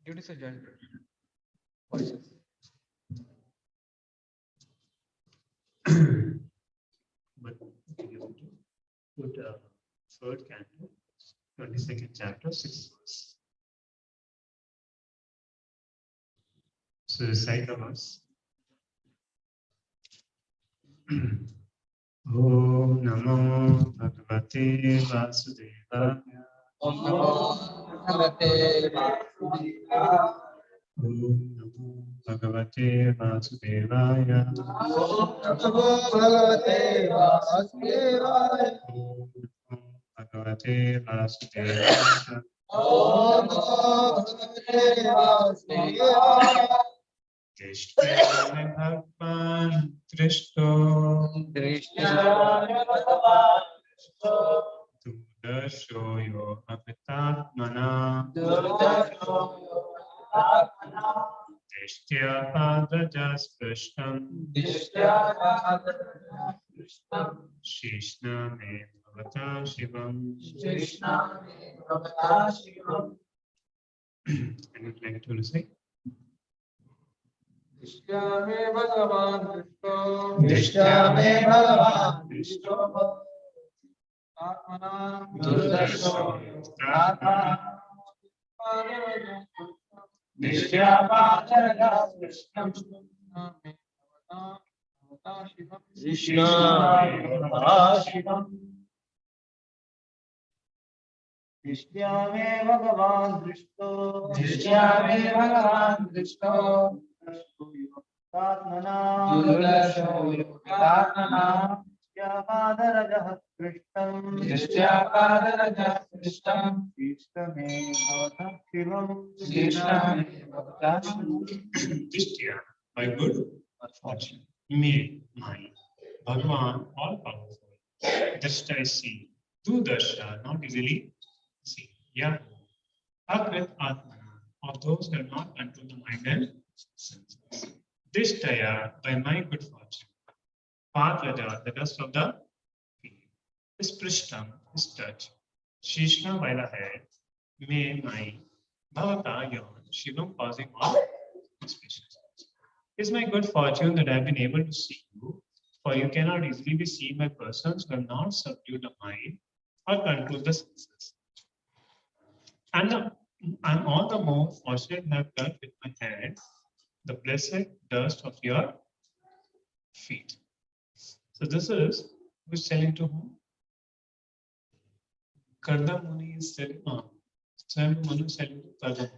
Duty se join voices. But you have to put third canto, 22nd chapter, 6th verse. So recite of us. Om Namo Bhagavate Vasudevaya. Om Namo Bhagavate Vasudevaya. Om Namo Bhagavate Vasudevaya. Om Namo Bhagavate Vasudevaya. Om Namo Bhagavate Vasudevaya. Om Namo Bhagavate Vasudevaya. Drishyame Bhagwan Drishto. Drishyame Bhagwan Drishto. Dudasho yo apitatmana. Dudasho yo apitatmana. Drishtya padrajas prishtam. Drishtya padrajas prishtam. Shishna me bhavata shivam. Shishna me bhavata shivam. And you'd like to recite? Drishyame Bhagavan Drishto. Drishyame Bhagavan Drishto. Atmana Dudasho Atmana. Drishtya padrajas prishtam. Krishna Shivam. Drishyame Bhagavan Drishto. Drishyame Bhagavan Drishto. Atmana Dudasho Atmana. Drishtya Krishtam. Drishtya Krishtam. Ishtame Bhavata Shivam. Ishtame Bhavata Shivam. Drishtya, by good fortune. me, my, Bhagwan, all powerful. Just I see. Do darsha, not easily see. Yeah. Akrit Atmana, of those who have not controlled the mind and senses. This Daya, by my good fortune, Patlada, the dust of the feet. Is Prishtam, is touch. Shishna by the head, may my Bhavata yon, Shivam causing all auspicious. It's my good fortune that I have been able to see you, for you cannot easily be seen by persons who have not subdued the mind or controlled the senses. And I'm all the more fortunate to have touched with my hand the blessed dust of your feet. So this is who's telling to whom? Karda Muni is telling, Swayam Manu is telling to Karda.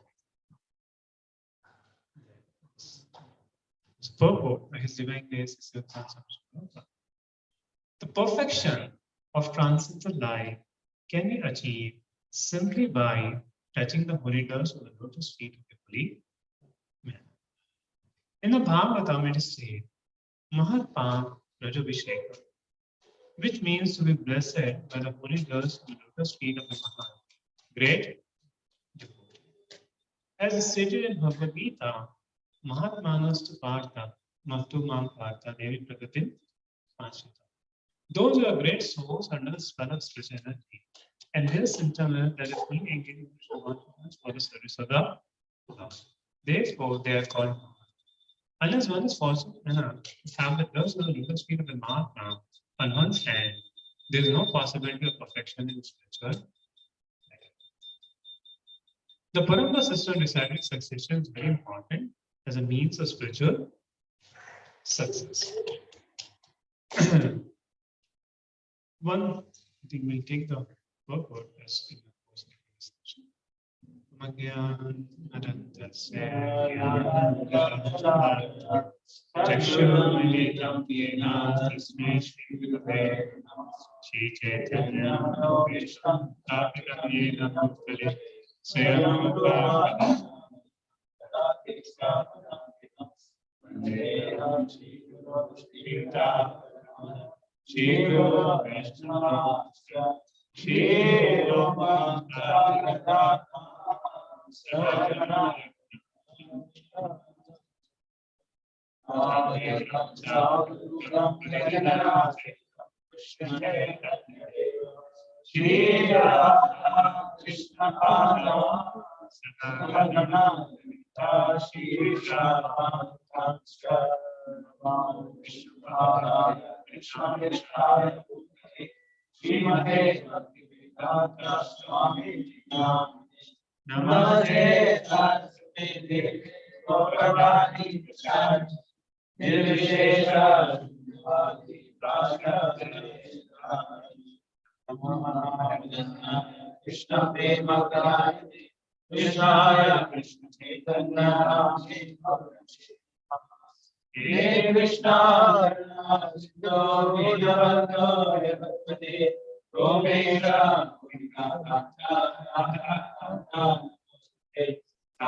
His purport by his divine grace is your consumption. The perfection of transcendental life can be achieved simply by touching the holy dust of the lotus feet of the holy man. In the Bhagavatam, it is said, Mahatpam Rajabhisheka, which means to be blessed by the holy dust of the lotus feet of the Mahan, great devotee. As is stated in Bhagavad Gita, Mahatmanas Partha, Mahtu Mam Partha, Devi Pragatin Panchita. Those who are great souls under the spell of spiritual energy, and their symptom is that is fully engaged in for the service of the Lord. Therefore, they are called. Unless one is fortunate enough to have the dust of the lotus feet of the Mahatma on one's hand, there is no possibility of perfection in spiritual life. The Parampara system decided succession is very important as a means of spiritual success. One, I think we'll take the purport as in the course of this session. Magyan Adantasya Chakshurmilitam Yena Tasmai Shri Gurave Shri Chaitanya Vishtam Tapikam Yena Bhutale Swayam Prabhupada Shri Guru Vaishnava Shri Roma Tarigata Sajana Shri Vraja Krishna Shri Namaste Namaste Gopavani Prasad Nirvishesha Krishna Prema Krishnaya Krishna Chaitanya Hare Krishna Sindhu Vijayanto Yavate Gopesha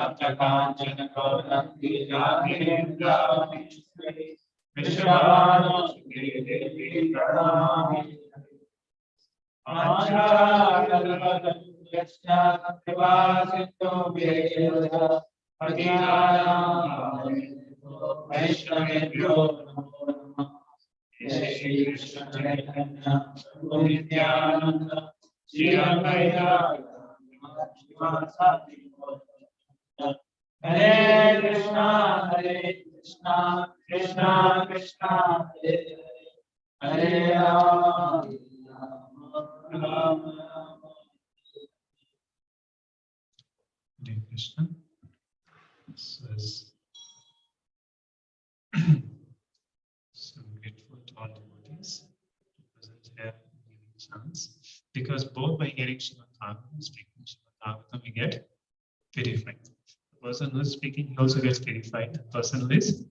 Kanchana Gauranga Radhindra Vishwavano Devi Pranami Anjana Krishna Krivasito Vyaya Adhyaya Vaishnavebhyo Shri Krishna Chaitanya Nityananda Shri Advaita Hare Krishna Krishna Krishna Hare Hare Rama Rama Hare Krishna. So I'm grateful to all devotees to present here and giving chance, because both by hearing Srimad Bhagavatam and speaking Srimad Bhagavatam we get purified. The person who is speaking he also gets purified. The person who is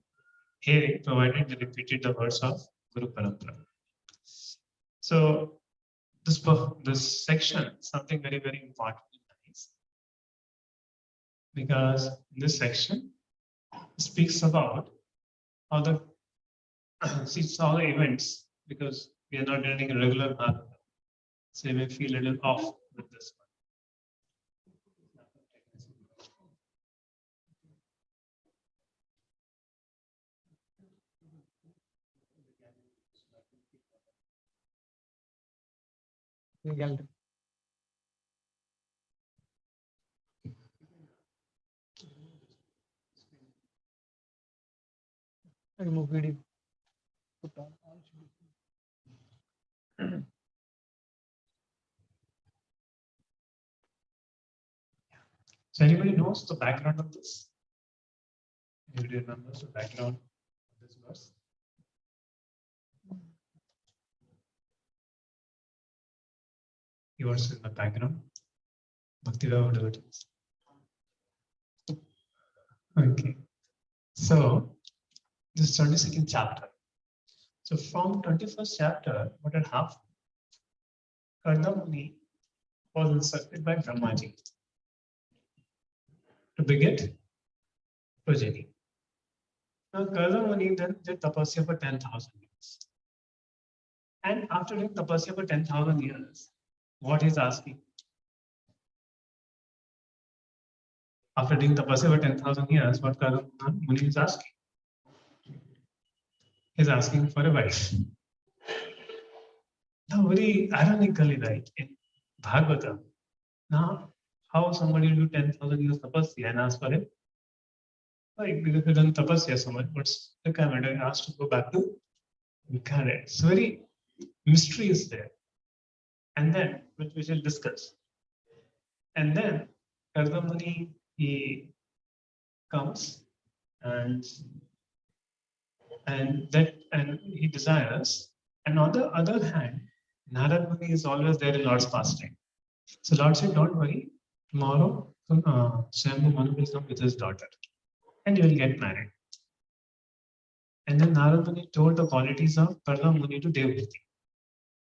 hearing, provided they repeated the words of Guru Parampara. So this section is something very, very important and nice, because this section speaks about how the see all the events because we are not running a regular Bhagavatam. So you may feel a little off with this one. Remove video. Put on. So anybody knows the background of this? Anybody remembers the background of this verse? Yours in the background. Bhakti-Rava devotees. Okay. So this is 22nd chapter. So from 21st chapter, what had happened? Kardamuni was instructed by Brahmaji to beget progeny. Now Kardamuni then did tapasya for 10,000 years. And after doing tapasya for 10,000 years, what he's asking? After doing tapasya for 10,000 years, what Kardamuni is asking? He's asking for a wife. Now, very ironically, right, in Bhagavatam, now how somebody will do 10,000 years tapasya and ask for it? Like, because they've done tapasya so much, what's the comment? I asked to go back to Vikara. It's very mystery is there. And then, which we shall discuss. And then, Kardamuni, he comes and he desires. And on the other hand, Narad Muni is always there in Lord's pastime. So Lord said, don't worry, tomorrow Swayambhu Manu will come with his daughter and you will get married. And then Narad Muni told the qualities of Karna Muni to Devhuti.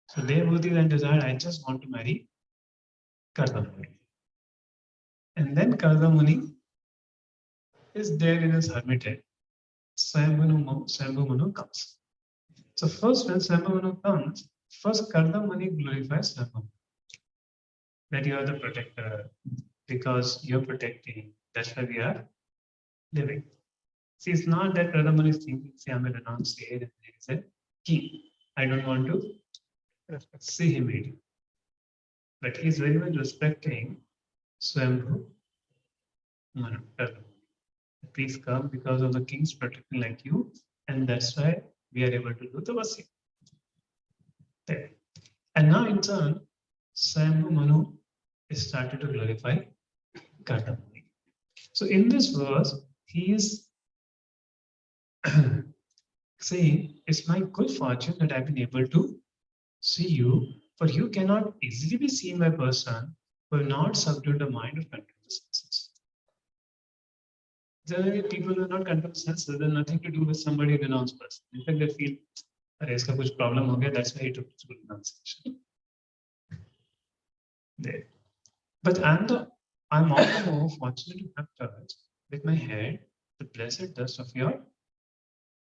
So Devhuti then desired, I just want to marry Karna Muni. And then Karna Muni is there in his hermitage. Swayambhu Manu comes. So first when Swayambhu Manu comes, first Karna Muni glorifies Swayambhu Manu. That you are the protector because you're protecting. That's why we are living. See, it's not that Karna Muni is thinking, say, I'm going to announce here and there is a king. I don't want to see him eating. But he's very much respecting Swayambhu Manu. Please come because of the king's protecting like you, and that's why we are able to do the Vasi. There. And now in turn, Swayambhu Manu is started to glorify Karna Muni. So in this verse, he is saying, it's my good fortune that I've been able to see you, for you cannot easily be seen by a person who have not subdued the mind or controlled the senses. Generally, people who are not controlled the senses, there's nothing to do with somebody renounced person. In fact, they feel, iska kuch problem ho gaya, that's why he took to renunciation. There. But I'm all the more fortunate to have touched with my head the blessed dust of your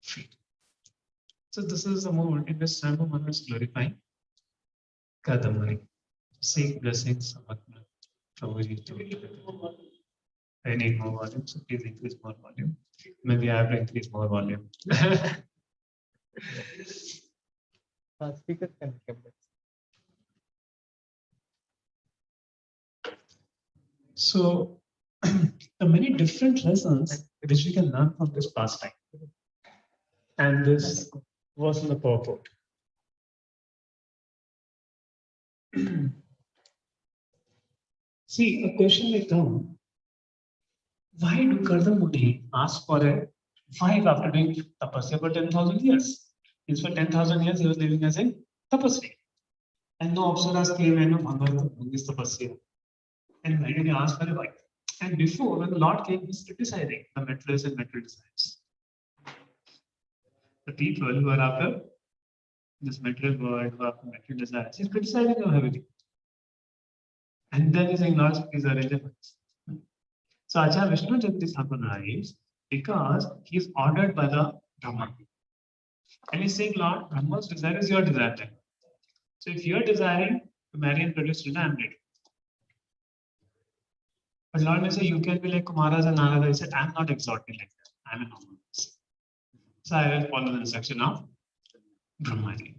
feet. So this is the moment in which Swayambhu Manu is glorifying Kadamari. Seek blessings of Prabhuji. I need more volume, so please increase more volume. Maybe I have to increase more volume. Speaker can be kept. So, there are many different lessons which we can learn from this pastime. And this was in the purport. See, a question may come. Why do Karna Muni ask for a wife after doing tapasya for 10,000 years? Means for 10,000 years he was living as a tapasya. And no apsaras came and no Bhagavad doing this tapasya. And why did he ask for a wife? And before, when the Lord came, he's criticizing the materials and material desires. The people who are after this material world, who are after material desires, he's criticizing them heavily. And then he's saying, Lord, these are relevant. So Acharya Vishnu Jagdish Thakur arrives because he is ordered by the Brahman. And he's saying, Lord, Brahma's desire is your desire. So if you're desiring to marry and produce children, I'm ready. But Lord may say, you can be like Kumaras and Nagadas. He said, I'm not exalted like that. I'm a normal person. So I will follow the instruction of Brahmaji.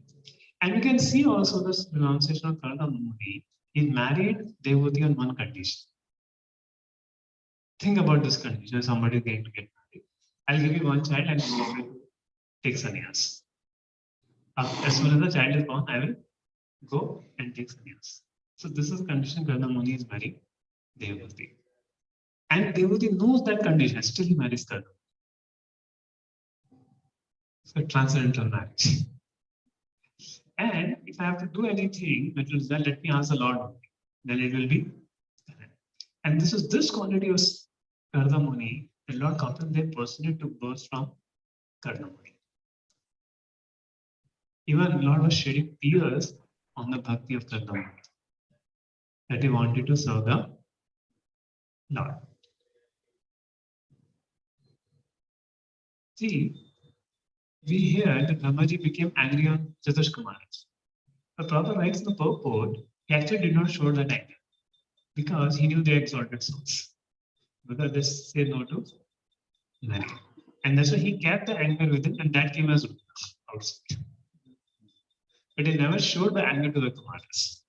And you can see also this pronunciation of Karna Muni. He married Devati on one condition. Think about this condition. Somebody is going to get married. I'll give you one child and you will take sannyas. As soon as the child is born, I will go and take sannyas. So this is the condition Karna Muni is marrying Devati. And Devati knows that condition, still he marries Karna. So transcendental marriage. And if I have to do anything, then let me ask the Lord, then it will be. And this is this quality of Karna Muni, the Lord Gautam Dev personally took birth from Karna Muni. Even Lord was shedding tears on the bhakti of Karna Muni, that he wanted to serve the Lord. See, we hear that Brahmaji became angry on Chatush Kumaras. The Prabhupada writes in the purport, he actually did not show that anger because he knew they exalted souls. Because they say no to marry. And that's why he kept the anger within, and that came as outside. But he never showed the anger to the Kumaras.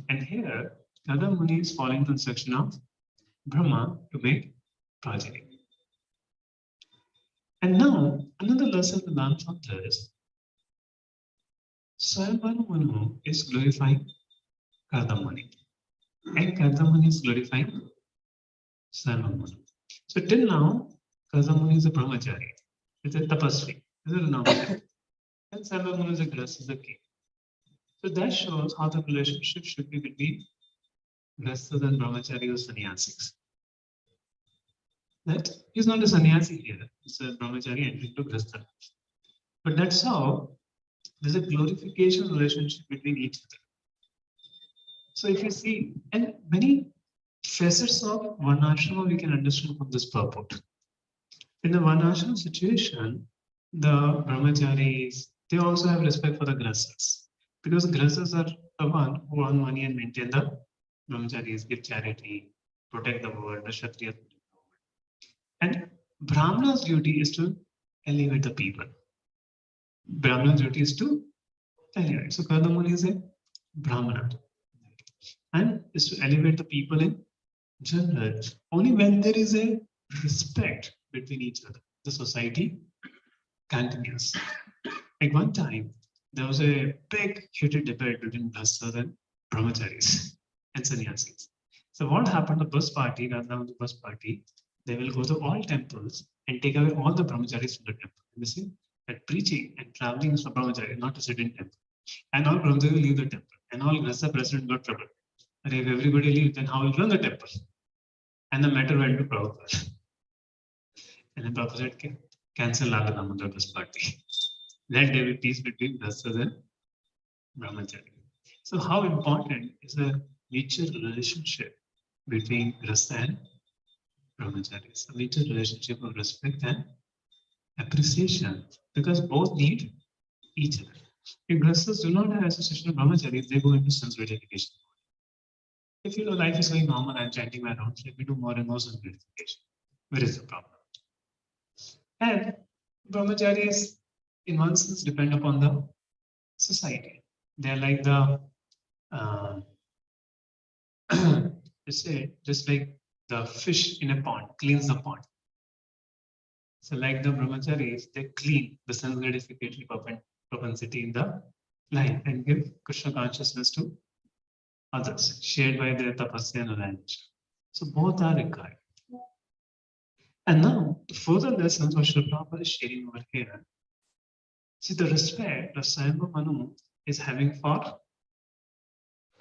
And here, Karna Muni is following the instruction of Brahma to make progeny. And now, another lesson to learn from this, Swayambhava Manu is glorifying Karna Muni. And Karna Muni is glorifying Swayambhava Manu. So till now, Karna Muni is a brahmachari. It's a tapasvi. It's a renowned. And Swayambhava Manu is a grahastha, is a king. So that shows how the relationship should be between grahasthas and brahmachari or sannyasis. That is not a sannyasi here, it's a brahmachari entering to grahastha. But that's how there's a glorification relationship between each other. So if you see, and many facets of Varnashrama we can understand from this purport. In the Varnashrama situation, the brahmacharis, they also have respect for the grahasthas. Because the grahasthas are the one who earn money and maintain the brahmacharis, give charity, protect the world, the Kshatriyas. And Brahmana's duty is to elevate the people. Brahmana's duty is to elevate. So Karna Muni is a Brahmana. And is to elevate the people in general. Only when there is a respect between each other, the society continues. Like one time, there was a big heated debate between grahasthas and brahmacharis and sannyasis. So what happened? The bus party, rather than the bus party, they will go to all temples and take away all the brahmacharis from the temple. You see that preaching and traveling is for brahmachari, not to sit in temple. And all brahmacharis will leave the temple. And all grahastha president got trouble. And if everybody leaves, then how will run the temple? And the matter went to Prabhupada. And then Prabhupada said, cancel all the Damodar bus party. Let there be peace between grahasthas and brahmachari. So how important is a mutual relationship between grahastha and brahmacharis? A mutual relationship of respect and appreciation, because both need each other. If grahasthas do not have association of brahmacharis, they go into sense gratification. If you know life is going normal, I'm chanting my rounds, let me do more and more sense gratification. Where is the problem? And brahmacharis, in one sense, depend upon the society. They're like the, just like the fish in a pond, cleans the pond. So like the brahmacharis, they clean the sense gratification propensity in the life and give Krishna consciousness to others, shared by their tapasya and language. So both are required. And now, the further lessons what Srila Prabhupada is sharing over here. See, the respect that Swayambhava Manu is having for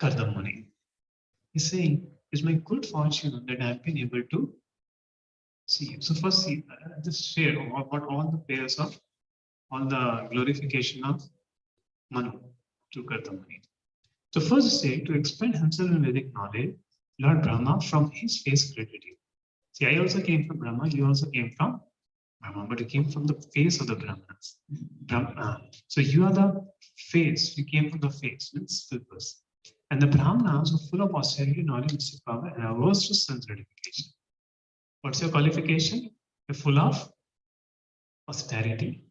Karna Muni. He's saying, it's my good fortune that I've been able to see you. So first, see, just share what all the prayers of, all the glorification of Manu to Karna Muni. So first say, to expand himself in Vedic knowledge, Lord Brahma from his face created you. See, I also came from Brahma, you also came from But it came from the face of the Brahmanas. So you are the face, you came from the face, means purpose. And the Brahmanas were full of austerity, knowledge, mystic power, and averse to sense gratification. What's your qualification? You're full of austerity,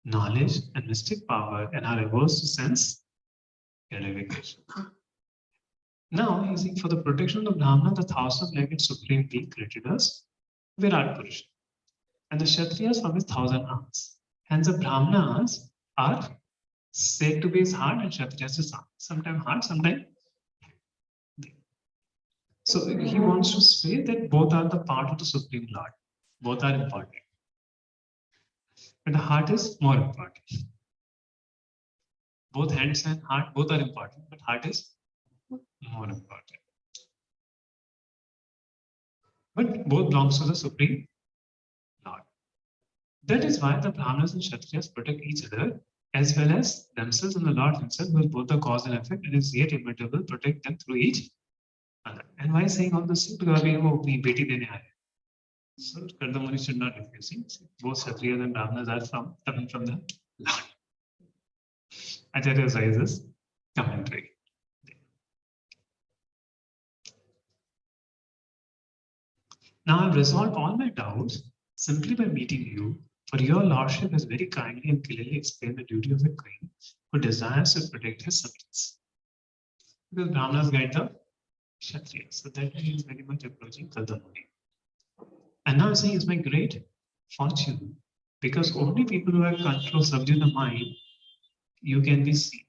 knowledge, and mystic power, and are averse to sense gratification. Now, using for the protection of the Brahmana, the 1,000-legged supreme being created as Virat Purusha, and the Kshatriyas from his 1,000 arms. Hence, the Brahmanas are said to be his heart and Kshatriyas his arm. Sometimes heart, sometimes. So he wants to say that both are the part of the Supreme Lord. Both are important. But the heart is more important. Both hands and heart, both are important, but heart is more important. But both belongs to the Supreme Lord. That is why the Brahmanas and Kshatriyas protect each other as well as themselves, and the Lord himself, who is both the cause and effect and is yet immutable, protect them through each other. And why saying all this? Because we वो अपनी बेटी देने आए. So Kardamuni should not refuse. Both Kshatriyas and Brahmanas are coming from the Lord. Acharya Sai's commentary. Now I've resolved all my doubts simply by meeting you, for your lordship has very kindly and clearly explained the duty of a queen who desires to protect his subjects. Because Brahmanas guide the Kshatriyas, so that he is very much approaching Kardamuni. And now I'm saying it's my great fortune, because only people who have control, subdue the mind, you can be seen.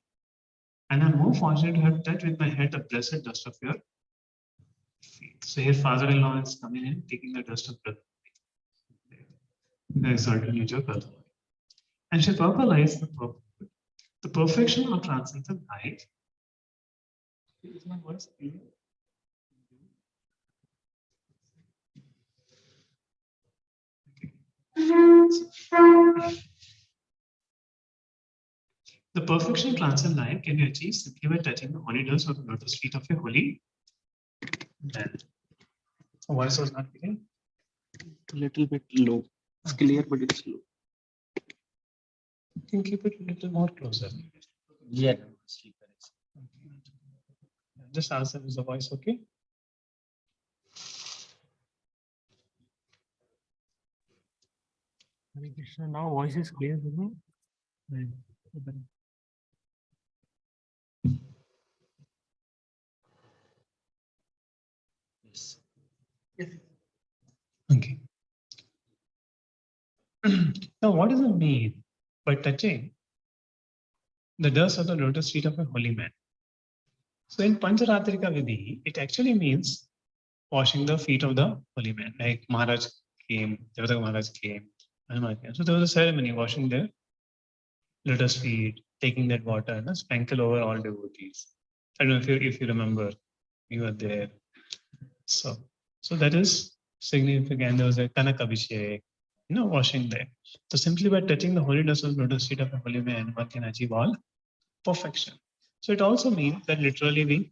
And I'm more fortunate to have touched with my head the blessed dust of your feet. So here father-in-law is coming in, taking the dust of the exalted nature of Kardamuni. And she purpose the perfection of transcendental life. Is my voice clear? The perfection of transcendent life can be achieved simply by touching the holy dust of the lotus feet of a holy man. The voice was not clear? A little bit low. It's clear, but it's low. You can keep it a little more closer. Yeah. Just ask them, is the voice okay? Hare Krishna, now voice is clear to me. Yes. Okay. Now, what does it mean by touching the dust of the lotus feet of a holy man? So, in Pancharatrika Vidhi, it actually means washing the feet of the holy man. Like Maharaj came, Devata Maharaj came, Hanuman came. So, there was a ceremony washing their lotus feet, taking that water and sprinkle over all devotees. I don't know if you remember, you were there. So that is significant. There was a Kanak Abhishek, washing there. So simply by touching the holy dust of the lotus feet of a holy man, one can achieve all perfection. So it also means that literally we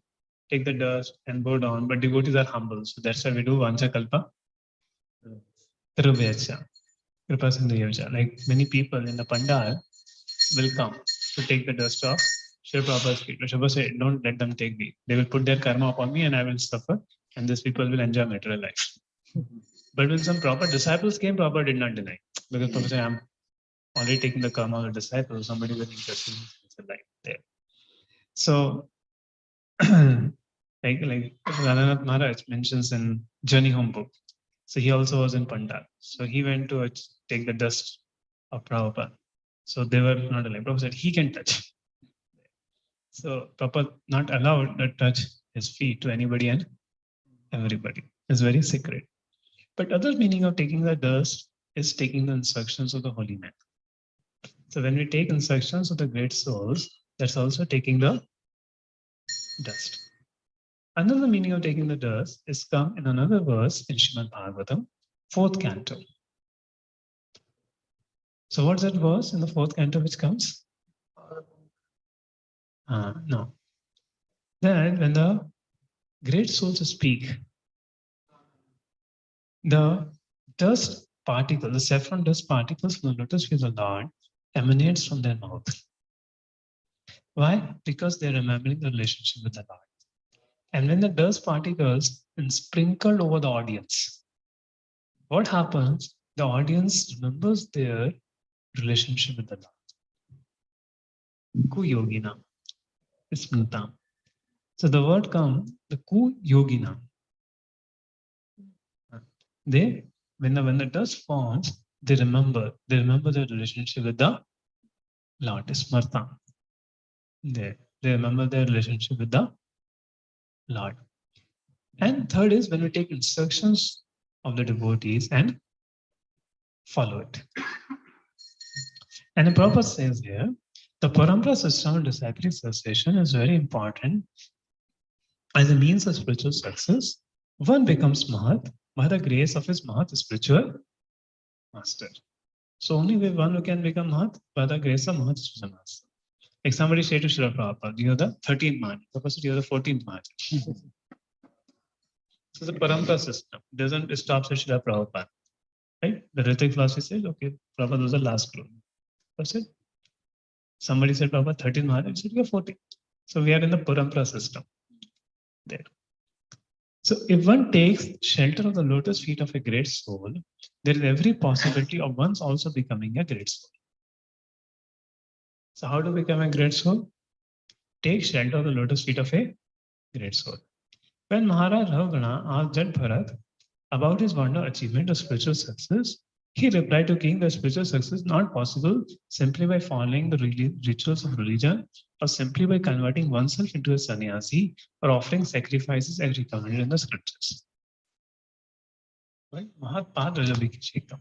take the dust and go down, but devotees are humble. So that's why we do Vancha Kalpa Tirubhyacha, Kripa Sindhu. Like many people in the Pandal will come to take the dust off Sri Prabhupada's feet. Prabhupada said, don't let them take me. They will put their karma upon me and I will suffer, and these people will enjoy material life. But when some proper disciples came, Prabhupada did not deny. Because Prabhupada said, I'm already taking the karma of the disciples, somebody will interest in spiritual life there. So, like Radhanath Maharaj mentions in Journey Home book. So he also was in Pandal. So he went to take the dust of Prabhupada. So they were not allowed. Prabhupada said he can touch. So Prabhupada not allowed to touch his feet to anybody and everybody. It's very sacred. But other meaning of taking the dust is taking the instructions of the holy man. So when we take instructions of the great souls, that's also taking the dust. Another meaning of taking the dust is come in another verse in Srimad Bhagavatam, 4th canto. So what's that verse in the 4th canto which comes? No. Then when the great souls speak, the dust particles, the saffron dust particles from the lotus feet of the Lord emanates from their mouth. Why? Because they're remembering the relationship with the Lord. And when the dust particles are sprinkled over the audience, what happens? The audience remembers their relationship with the Lord. Ku yogina, smritam. So the word comes, the ku yogina. They, when the dust forms, they remember their relationship with the Lord, smartam. They remember their relationship with the Lord. And third is when we take instructions of the devotees and follow it. And the Prabhupada says here, the parampara system of disciplic succession is very important as a means of spiritual success. One becomes Mahat by the grace of his Mahat spiritual master. So only way one can become Mahat by the grace of Mahat spiritual master. Like somebody said to Srila Prabhupada, you're the 13th Mahat. Prabhupada said, you're the 14th Mahat. So the parampara system doesn't stop at Srila Prabhupada. Right? The Ritik philosophy says, okay, Prabhupada was the last guru. That's it. Somebody said, Prabhupada, 13 Mahat. I said, you're 14. So we are in the parampara system. There. So if one takes shelter of the lotus feet of a great soul, there is every possibility of one's also becoming a great soul. So how to become a great soul? Take shelter of the lotus feet of a great soul. When Maharaj Ravgana asked Jat Bharat about his wonder achievement of spiritual success, he replied to King that spiritual success is not possible simply by following the rituals of religion or simply by converting oneself into a sannyasi or offering sacrifices as recommended in the scriptures. Right? Mahatpad Rajabhikshekam.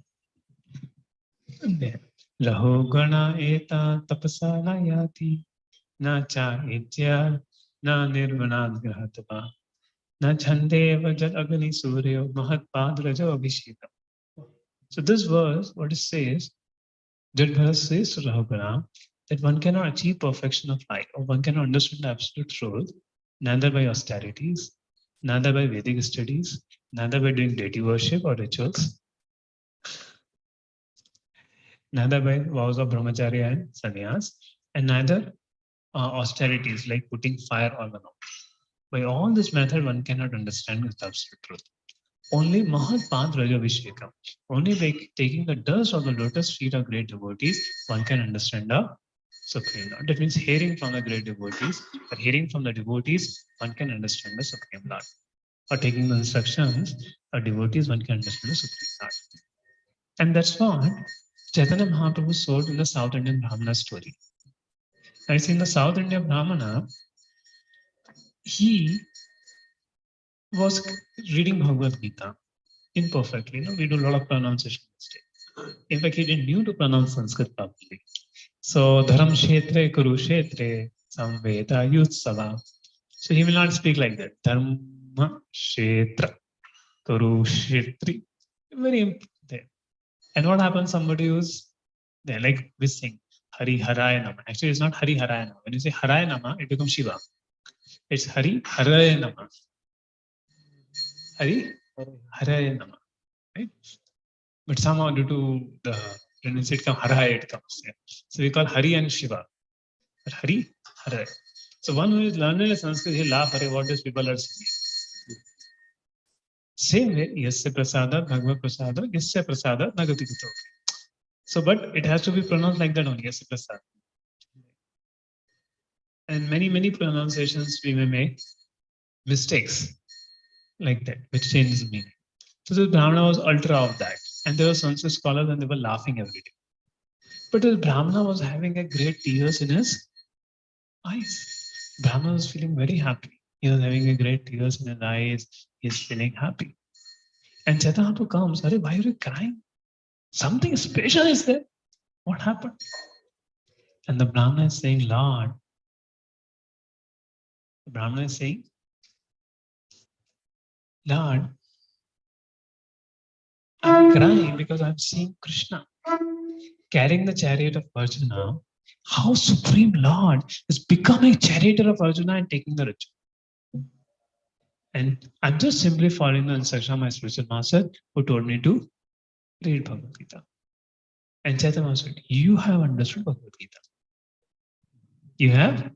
Raho gana eta tapasa na yati na cha itya na nirvanad grahatva na chandeva jat agni suryo mahatpad Rajabhikshekam. So this verse, what it says, Jadbharat says to Rahugana that one cannot achieve perfection of life, or one cannot understand the absolute truth, neither by austerities, neither by Vedic studies, neither by doing deity worship or rituals, neither by vows of brahmacharya and sannyas, and neither austerities like putting fire on the mouth. By all this method, one cannot understand the absolute truth. Only Mahatpad Rajabhishekam, only by taking the dust of the lotus feet of great devotees, one can understand the Supreme Lord. That means hearing from the great devotees, or hearing from the devotees, one can understand the Supreme Lord. Or taking the instructions of devotees, one can understand the Supreme Lord. And that's what Chaitanya Mahaprabhu sold in the South Indian Brahmana story. I see in the South Indian Brahmana, he was reading Bhagavad Gita imperfectly. We do a lot of pronunciation mistakes. In fact, he didn't knew to pronounce Sanskrit properly. So, Dharam Kshetre, Kuru Kshetre, Samveda Yutsava. So, he will not speak like that. Dharma Kshetra, Kuru Kshetri. Very important. And what happens? Somebody who's there, like we sing Hari Haraya Nama. Actually, it's not Hari Haraya Nama. When you say Haraya Nama, it becomes Shiva. It's Hari Haraya Nama. Hari Haraya Nama. Right? But somehow due to the tendency it comes Haraya, it comes there. So we call Hari and Shiva. But Hari, Haraya. So one who is learning Sanskrit, he laugh, Hare, what these people are saying. Same way, Yasya Prasada, Bhagavad Prasada, Yasya Prasada, Nagati Kuto. So, but it has to be pronounced like that only, Yasya Prasada. And many pronunciations we may make mistakes like that, which changes the meaning. So the Brahmana was ultra of that. And there were Sanskrit scholars and they were laughing every day. But the Brahmana was having a great tears in his eyes. Brahmana was feeling very happy. He was having a great tears in his eyes. He's feeling happy. And Chaitanya comes, Hare, why are you crying? Something special is there. What happened? And the Brahmana is saying, Lord. The Brahmana is saying, Lord, I'm crying because I'm seeing Krishna carrying the chariot of Arjuna. How Supreme Lord is becoming charioteer of Arjuna and taking the ritual. And I'm just simply following the instruction of my spiritual master who told me to read Bhagavad Gita. And Chaitanya Maharaj said, you have understood Bhagavad Gita. You have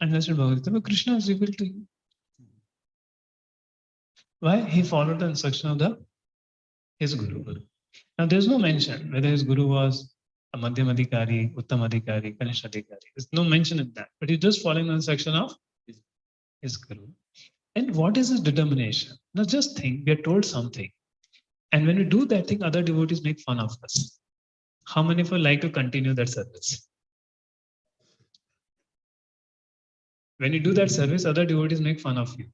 understood Bhagavad Gita, but Krishna has revealed to you. Why? He followed the instruction of his Guru. Now there's no mention whether his Guru was a Madhyam Adhikari, Uttam Adhikari, Kanish Adhikari. There's no mention in that. But he's just following the instruction of his Guru. And what is his determination? Now just think, we are told something. And when we do that thing, other devotees make fun of us. How many of you like to continue that service? When you do that service, other devotees make fun of you.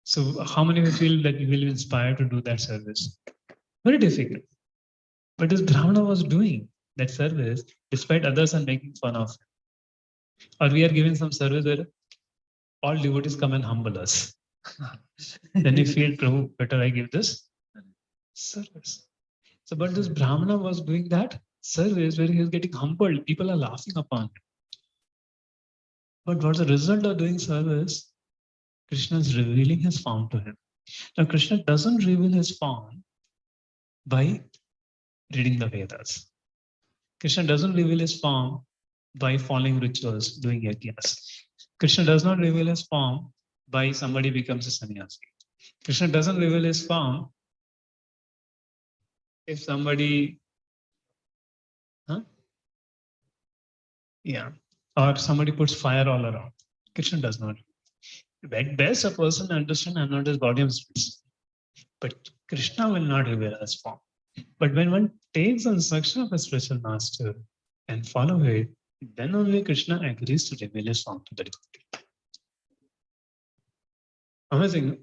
So how many of you feel that you will be inspired to do that service? Very difficult. But this Brahmana was doing that service despite others are making fun of him. Or we are giving some service where all devotees come and humble us. Then you feel, Prabhu, better I give this service. So, but this Brahmana was doing that service where he was getting humbled. People are laughing upon him. But what's the result of doing service? Krishna is revealing his form to him. Now, Krishna doesn't reveal his form by reading the Vedas. Krishna doesn't reveal his form by following rituals, doing yajnas. Krishna does not reveal his form by somebody becomes a sannyasi. Krishna doesn't reveal his form if somebody, or somebody puts fire all around. Krishna does not. At best, a person understands I'm not his body and spirit. But Krishna will not reveal his form. But when one takes the instruction of a spiritual master and follow it, then only Krishna agrees to reveal his form to the devotee. Amazing.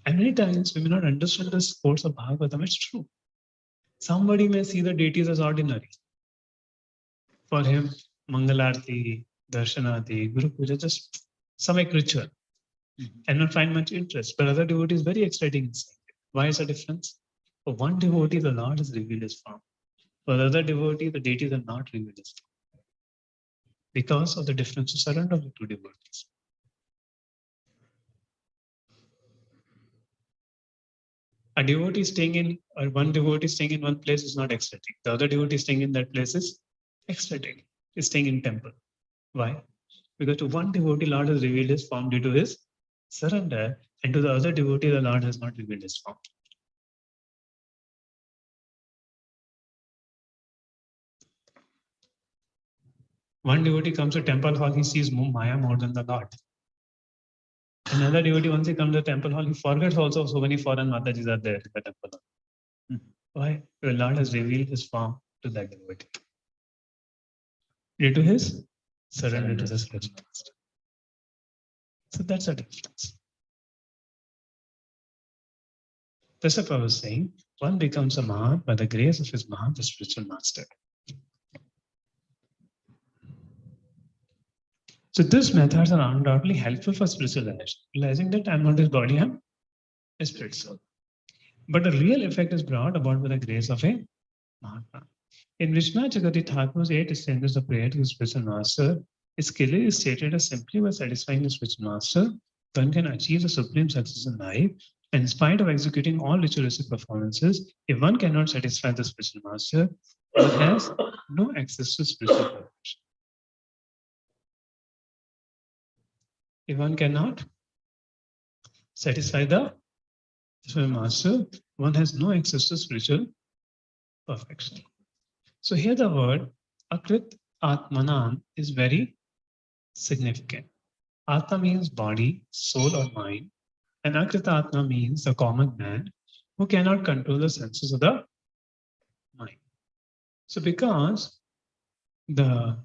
And many times we may not understand this course of Bhagavatam. It's true. Somebody may see the deities as ordinary. For him, Mangalarti, Darshanati, Guru Puja, just some ritual, and not find much interest. But other devotees very exciting inside. Why is the difference? For one devotee, the Lord has revealed his form. For the other devotee, the deities are not revealed his form. Because of the difference of surrender of the two devotees. A devotee staying in, or one devotee staying in one place is not ecstatic. The other devotee staying in that place is ecstatic, is staying in temple. Why? Because to one devotee, Lord has revealed his form due to his surrender, and to the other devotee, the Lord has not revealed his form. One devotee comes to temple hall, he sees Maya more than the Lord. Another devotee, once he comes to the temple hall, he forgets also so many foreign Matajis are there in the temple hall. Why? The Lord has revealed his form to that devotee. Due to his surrender to the spiritual master. So that's the difference. That's what I was saying. One becomes a Mahat by the grace of his Mahat, the spiritual master. So these methods are undoubtedly helpful for spiritual realizing that I'm not his body, I'm a spirit soul. But the real effect is brought about by the grace of a Mahatma. In Vishnu Jagati Thakur's 8 stanzas of prayer to the spiritual master, is clearly stated as simply by satisfying the spiritual master, one can achieve the supreme success in life. And in spite of executing all ritualistic performances, if one cannot satisfy the spiritual master, one has no access to spiritual perfection. If one cannot satisfy the spiritual master, one has no access to spiritual perfection. So here the word Akrit Atmanan is very significant. Atma means body, soul or mind, and Akrita Atma means the common man who cannot control the senses of the mind. So because the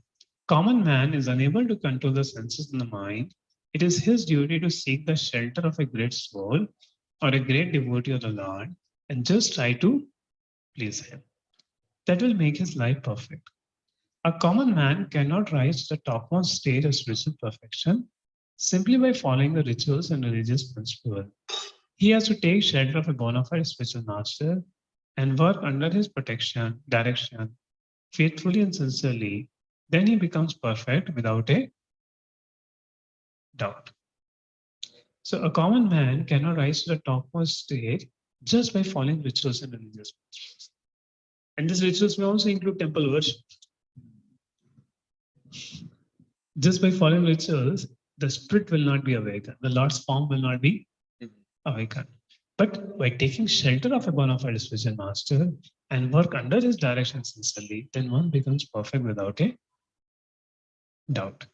common man is unable to control the senses in the mind, it is his duty to seek the shelter of a great soul or a great devotee of the Lord and just try to please him. That will make his life perfect. A common man cannot rise to the topmost stage of spiritual perfection simply by following the rituals and religious principles. He has to take shelter of a bona fide spiritual master and work under his protection, direction, faithfully and sincerely. Then he becomes perfect without a doubt. So a common man cannot rise to the topmost stage just by following rituals and religious rituals. And these rituals may also include temple worship. Just by following rituals, the spirit will not be awakened. The Lord's form will not be awakened. But by taking shelter of a bona fide spiritual master and work under his direction sincerely, then one becomes perfect without a doubt.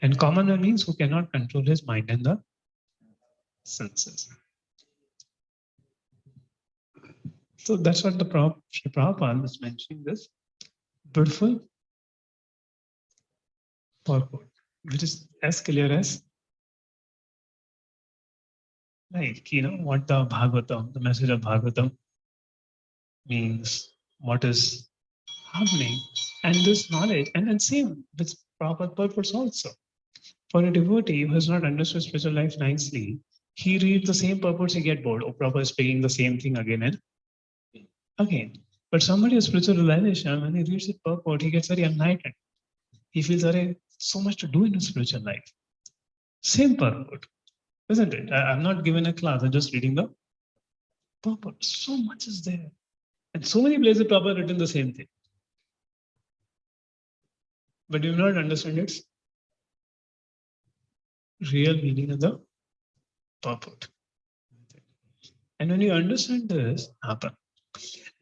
And commoner means who cannot control his mind and the senses. So that's what the Prabhupada was mentioning, this beautiful purport, which is as clear as what the Bhagavatam, the message of Bhagavatam means, what is happening, and this knowledge, and then same with Prabhupada purpose also. For a devotee who has not understood spiritual life nicely, he reads the same purpose, he get bored. Oh, Prabhupada is speaking the same thing again and again. But somebody with spiritual realization, when he reads the purport, he gets very enlightened. He feels there so much to do in his spiritual life. Same purport, isn't it? I'm not given a class, I'm just reading the purport. So much is there. And so many places Prabhupada written the same thing. But you do not understand its real meaning of the purport. And when you understand this, happen.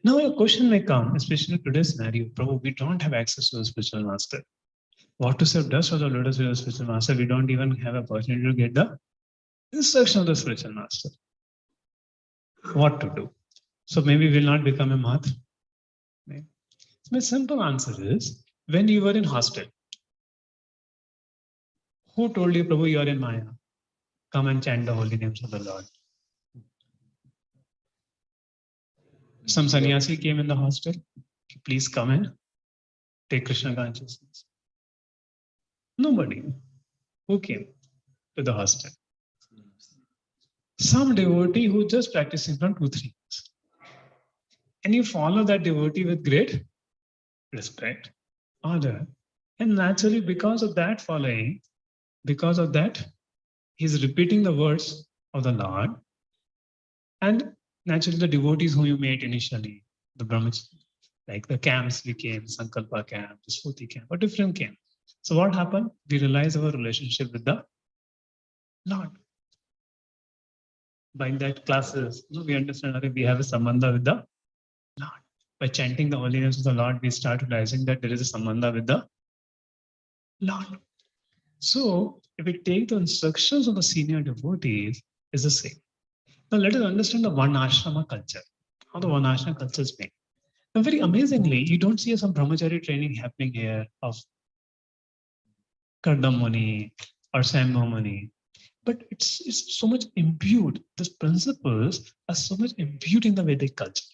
Now a question may come, especially in today's scenario, Prabhu, we don't have access to a spiritual master. What to serve dust for the lotus feet of the spiritual master? We don't even have an opportunity to get the instruction of the spiritual master. What to do? So maybe we'll not become a math. So my simple answer is, when you were in hostel, who told you, Prabhu, you are in Maya? Come and chant the holy names of the Lord. Some sannyasi came in the hostel. Please come and take Krishna consciousness. Nobody. Who came to the hostel? Some devotee who just practicing from 2-3 years. And you follow that devotee with great respect, order. And naturally, because of that following, because of that, he's repeating the words of the Lord. And naturally, the devotees whom you met initially, the brahmacharis, like the camps we came, Sankalpa camp, the Sputi camp, or different camp. So what happened? We realize our relationship with the Lord. By that classes, we understand that we have a sambandha with the Lord. By chanting the holy names of the Lord, we start realizing that there is a sambandha with the Lord. So if we take the instructions of the senior devotees, is the same. Now let us understand the one ashrama culture, how the one ashrama culture is made. Now very amazingly, you don't see some brahmachari training happening here of Kardam Muni or Sambhu Muni. But it's so much imbued. These principles are so much imbued in the Vedic culture.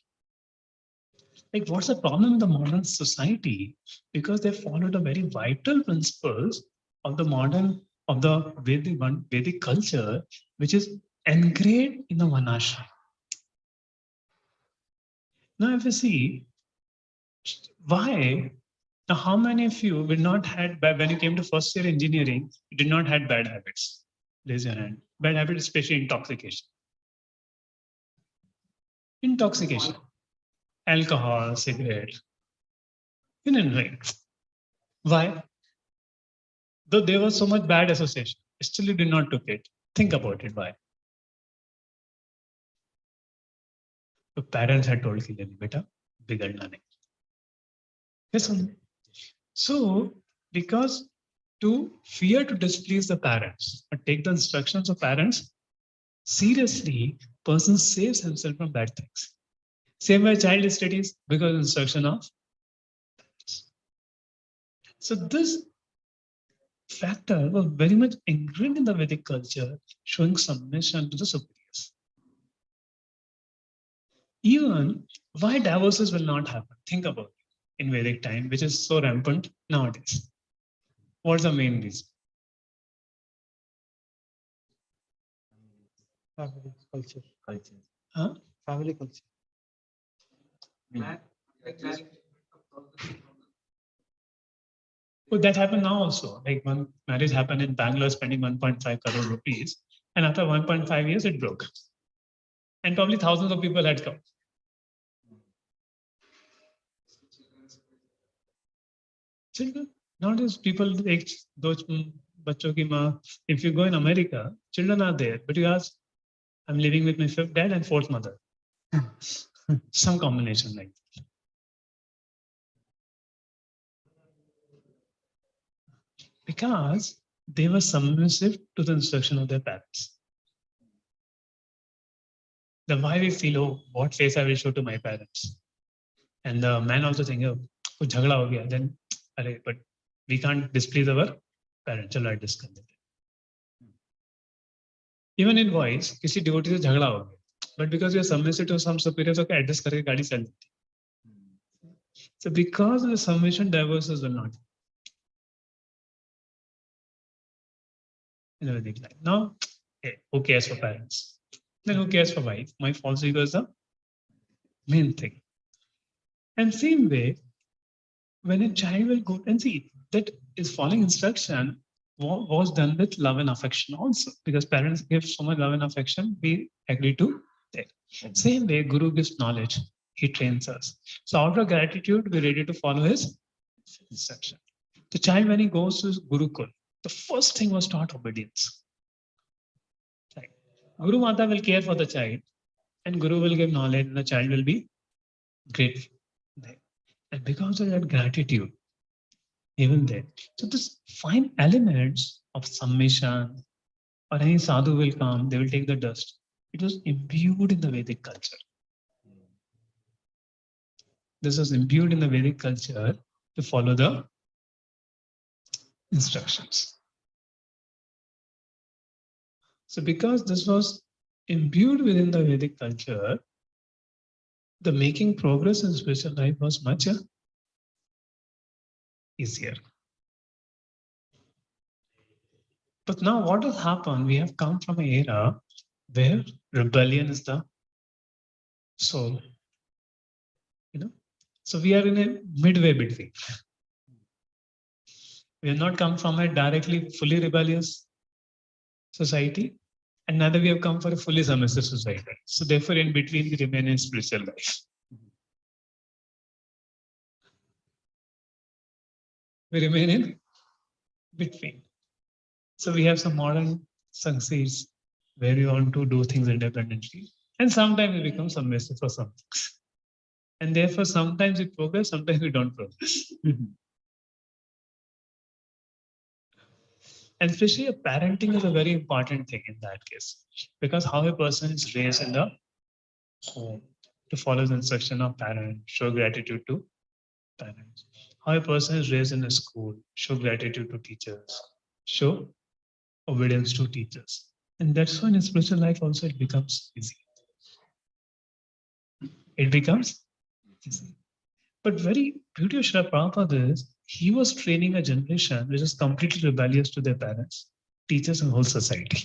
Like, what's the problem in the modern society? Because they follow the very vital principles of the Vedic culture, which is engraved in the Vanashram. Now, if you see why, now how many of you will not had when you came to first year engineering, you did not had bad habits? Raise your hand. Bad habit, especially intoxication. Intoxication. Alcohol, cigarette. You didn't drink. Why? Though there was so much bad association, still you did not took it. Think about it. Why? The parents had told clearly, beta, bigadna nahi. Yes or no? So, because to fear to displease the parents or take the instructions of parents seriously, person saves himself from bad things. Same way child studies because of instruction of parents. So this factor was very much ingrained in the Vedic culture, showing submission to the superiors. Even why divorces will not happen? Think about it in Vedic time, which is so rampant nowadays. What's the main reason? Family culture. Huh? Family culture. But that happened now also. Like one marriage happened in Bangalore, spending 1.5 crore rupees, and after 1.5 years, it broke. And probably thousands of people had come. Children, not just people like those bachon ki maa. If you go in America, children are there, but you ask, I'm living with my fifth dad and fourth mother. Some combination like that. Because they were submissive to the instruction of their parents. The why we feel, oh, what face I will show to my parents. And the man also thinking, oh, kuch jhagda ho gaya, then, but we can't displease our parents. Chalo, adjust kar dete. Even in boys, किसी devotee से झगड़ा हो गया, but because we are submissive to some superiors, okay, adjust करके गाड़ी चल देती. So because of the submission, divorces will not. In the Vedic life. Now, who cares for parents? Then who cares for wife? My false ego is the main thing. And same way, when a child will go and see that is following instruction was done with love and affection also, because parents give so much love and affection, we agree to that. Same way, Guru gives knowledge, he trains us. So out of gratitude, we're ready to follow his instruction. The child, when he goes to Gurukul, the first thing was taught obedience. Right. Guru Mata will care for the child, and Guru will give knowledge, and the child will be grateful. And because of that gratitude, even there. So this fine elements of submission, or any sadhu will come, they will take the dust. It was imbued in the Vedic culture. This was imbued in the Vedic culture to follow the instructions. So because this was imbued within the Vedic culture, the making progress in spiritual life was much easier. But now what has happened? We have come from an era where rebellion is the soul. So we are in a midway between. We have not come from a directly fully rebellious society, and neither we have come for a fully submissive society. So therefore, in between, we remain in spiritual life. We remain in between. So we have some modern succeeds where we want to do things independently, and sometimes we become submissive for some things. And therefore, sometimes we progress, sometimes we don't progress. And especially parenting is a very important thing in that case, because how a person is raised in the home to follow the instruction of parents, show gratitude to parents. How a person is raised in a school, show gratitude to teachers, show obedience to teachers. And that's why in spiritual life also it becomes easy. It becomes easy. But very beauty of Srila Prabhupada is, he was training a generation which is completely rebellious to their parents, teachers, and whole society.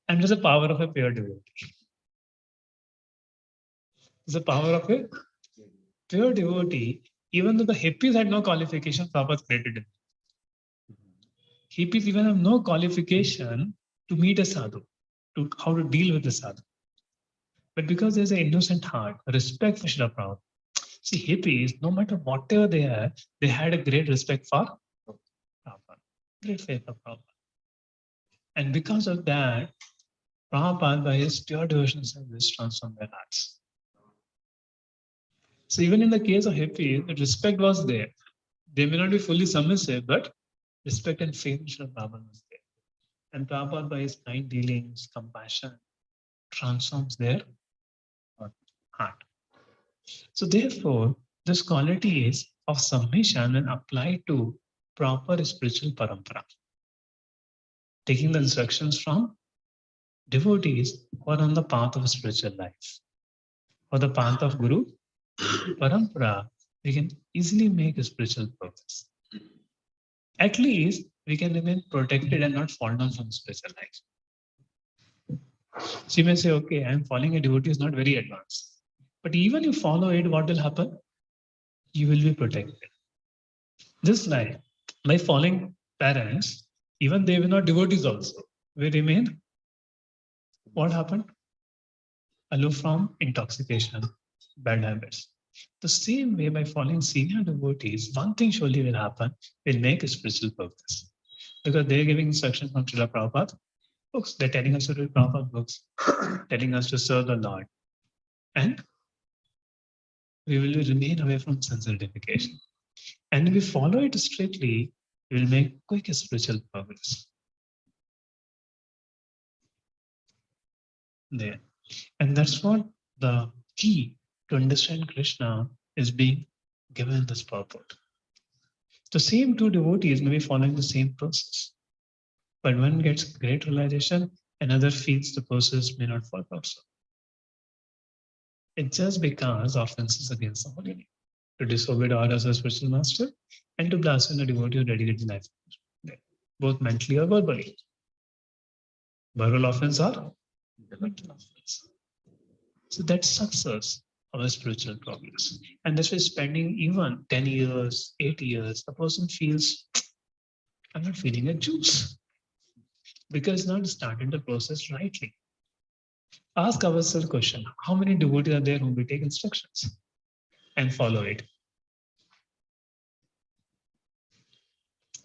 And there's the power of a pure devotee. There's the power of a pure devotee, even though the hippies had no qualification, Prabhupada created him. Hippies even have no qualification to meet a sadhu, to how to deal with the sadhu. But because there's an innocent heart, respect for Srila Prabhupada. See, hippies, no matter whatever they are, they had a great respect for Prabhupada, great faith for Prabhupada. And because of that, Prabhupada, by his pure devotional service, transformed their hearts. So even in the case of hippies, the respect was there. They may not be fully submissive, but respect and faith in Srila Prabhupada was there. And Prabhupada, by his kind dealings, compassion, transforms their heart. So therefore, this quality is of submission when applied to proper spiritual parampara. Taking the instructions from devotees who are on the path of spiritual life, or the path of Guru parampara, we can easily make a spiritual progress. At least we can remain protected and not fall down from spiritual life. So you may say, okay, I'm following a devotee is not very advanced. But even you follow it, what will happen? You will be protected. Just like my following parents, even they were not devotees also, we remain, what happened? Aloof from intoxication, bad habits. The same way by following senior devotees, one thing surely will happen, will make a spiritual progress. Because they're giving instructions from Srila Prabhupada books. They're telling us to read Prabhupada books, telling us to serve the Lord. And we will remain away from sense gratification. And if we follow it strictly, we will make quick spiritual progress. There. And that's what the key to understand Krishna is being given this purport. The same two devotees may be following the same process. But one gets great realization, another feels the process may not work out so. It's just because offenses against the holy name, to disobey the orders of spiritual master, and to blaspheme the devotee who dedicated life, both mentally or verbally. Verbal offense or mental offense. So that's success of a spiritual progress. And that's why spending even 10 years, 8 years, a person feels, I'm not feeling a juice. Because not started the process rightly. Ask ourselves a question, how many devotees are there whom we take instructions and follow it?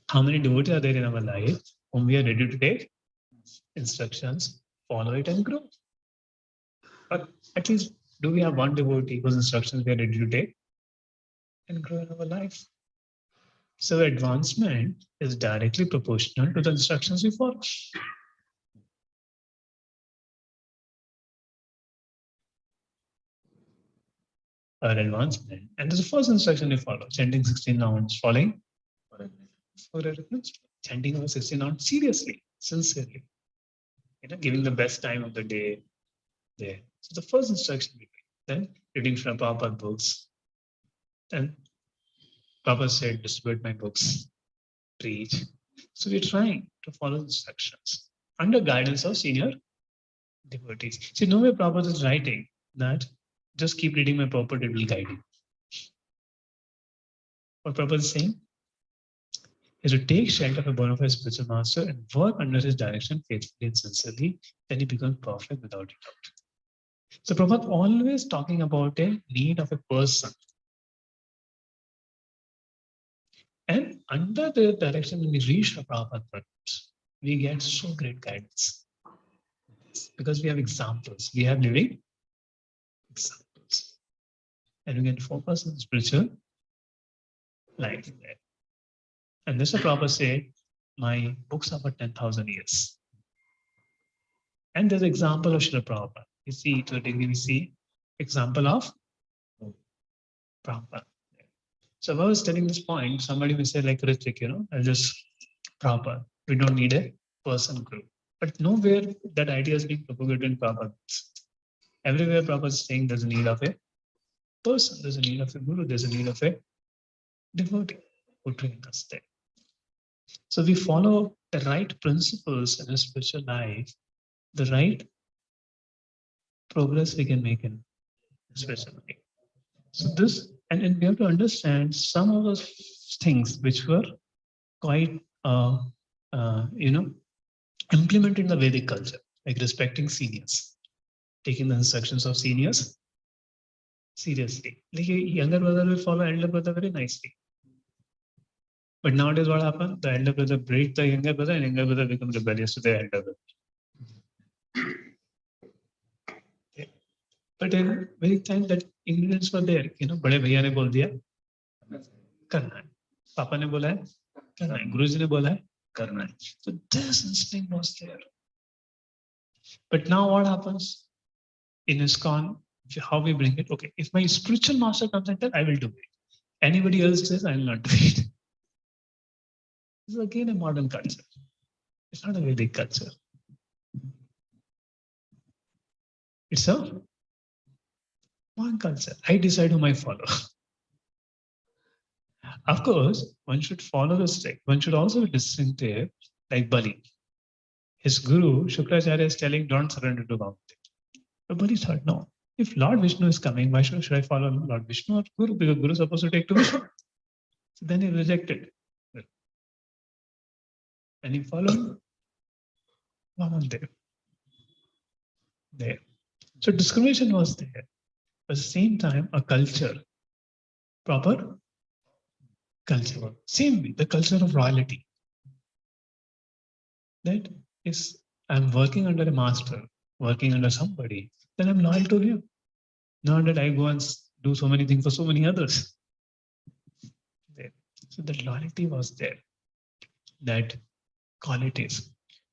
How many devotees are there in our life whom we are ready to take instructions, follow it and grow? But at least do we have one devotee whose instructions we are ready to take and grow in our life? So advancement is directly proportional to the instructions we follow. Our advancement, and this is the first instruction we follow, chanting 16 rounds, following for a reference, chanting over 16 rounds seriously, sincerely, giving the best time of the day there. So the first instruction we take, then reading from Prabhupada books. Then Prabhupada said, distribute my books, preach. So we're trying to follow instructions under guidance of senior devotees. See, no way Prabhupada is writing that just keep reading my purport, it will guide you. What Prabhupada is saying is to take shelter of a bona fide spiritual master and work under his direction faithfully and sincerely, then he becomes perfect without a doubt. So Prabhupada always talking about a need of a person. And under the direction when we reach the Prabhupada purpose, we get so great guidance. Because we have examples, we have living examples. And we can focus on spiritual life there. And this is Prabhupada said, my books are for 10,000 years. And there's an example of Srila Prabhupada. You see, to a degree, we see example of Prabhupada. So if I was telling this point, somebody may say like Ritik, I'll just Prabhupada. We don't need a person group. But nowhere that idea is being propagated in Prabhupada. Everywhere Prabhupada is saying there's a need of a person, there's a need of a guru, there's a need of a devotee who train us there. So we follow the right principles in a spiritual life, the right progress we can make in spiritual life. So this, and we have to understand some of those things which were quite, implemented in the Vedic culture, like respecting seniors, taking the instructions of seniors seriously. Like a younger brother will follow elder brother very nicely. But nowadays what happened? The elder brother breaks the younger brother and younger brother becomes rebellious to the elder brother. But in Vedic time that ingredients were there, बड़े भैया ने बोल दिया करना है, पापा ने बोला है करना है, गुरुजी ने बोला है करना है. So this instinct was there. But now what happens in ISKCON? How we bring it? Okay, if my spiritual master comes and tells, I will do it. Anybody else says, I will not do it. This is again a modern culture. It's not a Vedic culture. It's a modern culture. I decide whom I follow. Of course, one should follow the stick. One should also be distinctive, like Bali. His guru, Shukracharya, is telling, don't surrender to Bhakti. But Bali thought, no. If Lord Vishnu is coming, why should I follow Lord Vishnu or Guru? Because Guru is supposed to take to Vishnu. So then he rejected. And he followed Vamandev. There. So discrimination was there. At the same time, a culture, proper culture. Same way, the culture of royalty. That is, I'm working under a master, working under somebody, then I'm loyal to him. Not that I go and do so many things for so many others. There. So that loyalty was there. That qualities.